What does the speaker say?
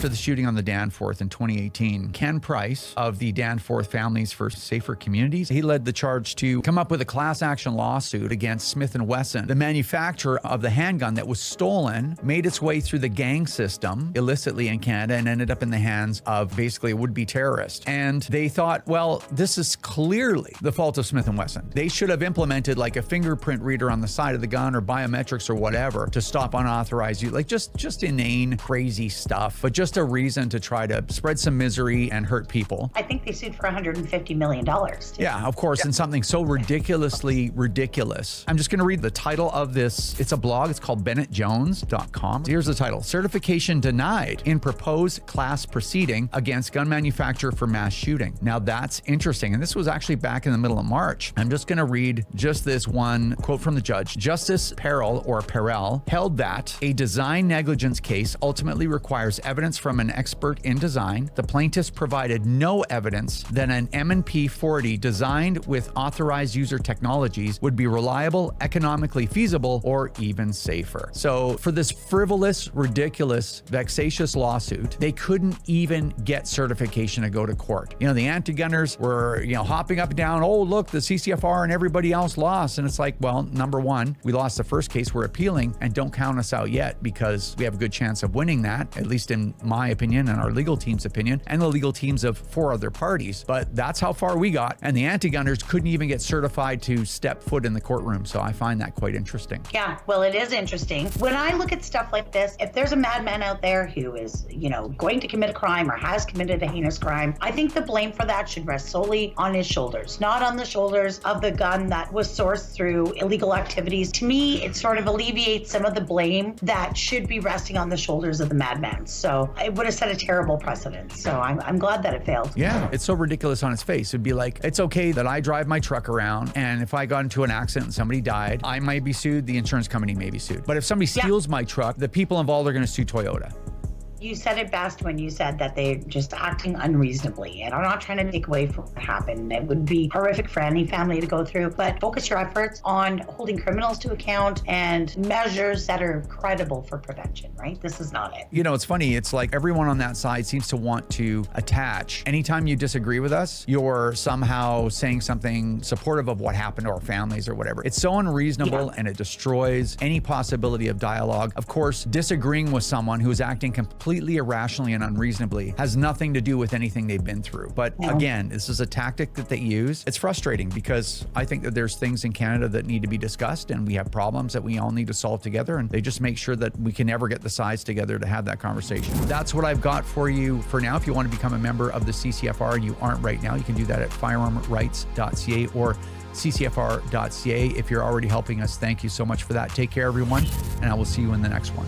after the shooting on the Danforth in 2018, Ken Price of the Danforth Families for Safer Communities, he led the charge to come up with a class action lawsuit against Smith Wesson, the manufacturer of the handgun that was stolen, made its way through the gang system illicitly in Canada and ended up in the hands of basically a would-be terrorist. And they thought, well, this is clearly the fault of Smith & Wesson. They should have implemented like a fingerprint reader on the side of the gun or biometrics or whatever to stop unauthorized use, like just inane, crazy stuff, but just a reason to try to spread some misery and hurt people. I think they sued for $150 million. Yeah, of course, and something so ridiculously ridiculous. I'm just going to read the title of this. It's a blog. It's called BennettJones.com. Here's the title: Certification Denied in Proposed Class Proceeding Against Gun Manufacturer for Mass Shooting. Now that's interesting. And this was actually back in the middle of March. I'm just going to read just this one quote from the judge. Justice Perel held that a design negligence case ultimately requires evidence from an expert in design. The plaintiffs provided no evidence that an M&P 40 designed with authorized user technologies would be reliable, economically feasible, or even safer. So for this frivolous, ridiculous, vexatious lawsuit, they couldn't even get certification to go to court. You know, the anti-gunners were, hopping up and down. Oh, look, the CCFR and everybody else lost. And it's like, well, number one, we lost the first case. We're appealing, and don't count us out yet because we have a good chance of winning that, at least in my opinion and our legal team's opinion and the legal teams of 4 other parties. But that's how far we got. And the anti-gunners couldn't even get certified to step foot in the courtroom. So I find that quite interesting. Yeah, well, it is interesting. When I look at stuff like this, if there's a madman out there who is, going to commit a crime or has committed a heinous crime, I think the blame for that should rest solely on his shoulders, not on the shoulders of the gun that was sourced through illegal activities. To me, it sort of alleviates some of the blame that should be resting on the shoulders of the madman. So it would have set a terrible precedent. So I'm glad that it failed. Yeah, it's so ridiculous on its face. It'd be like, it's okay that I drive my truck around, and if I got into an accident and somebody died, I might be sued, the insurance company may be sued. But if somebody steals my truck, the people involved are going to sue Toyota. You said it best when you said that they're just acting unreasonably. And I'm not trying to take away from what happened. It would be horrific for any family to go through, but focus your efforts on holding criminals to account and measures that are credible for prevention, right? This is not it. It's funny. It's like everyone on that side seems to want to attach. Anytime you disagree with us, you're somehow saying something supportive of what happened to our families or whatever. It's so unreasonable, and it destroys any possibility of dialogue. Of course, disagreeing with someone who is acting completely irrationally and unreasonably has nothing to do with anything they've been through. But again, this is a tactic that they use. It's frustrating because I think that there's things in Canada that need to be discussed, and we have problems that we all need to solve together, and they just make sure that we can never get the sides together to have that conversation. That's what I've got for you for now. If you want to become a member of the CCFR and you aren't right now, you can do that at firearmrights.ca or ccfr.ca. If you're already helping us, thank you so much for that. Take care, everyone, and I will see you in the next one.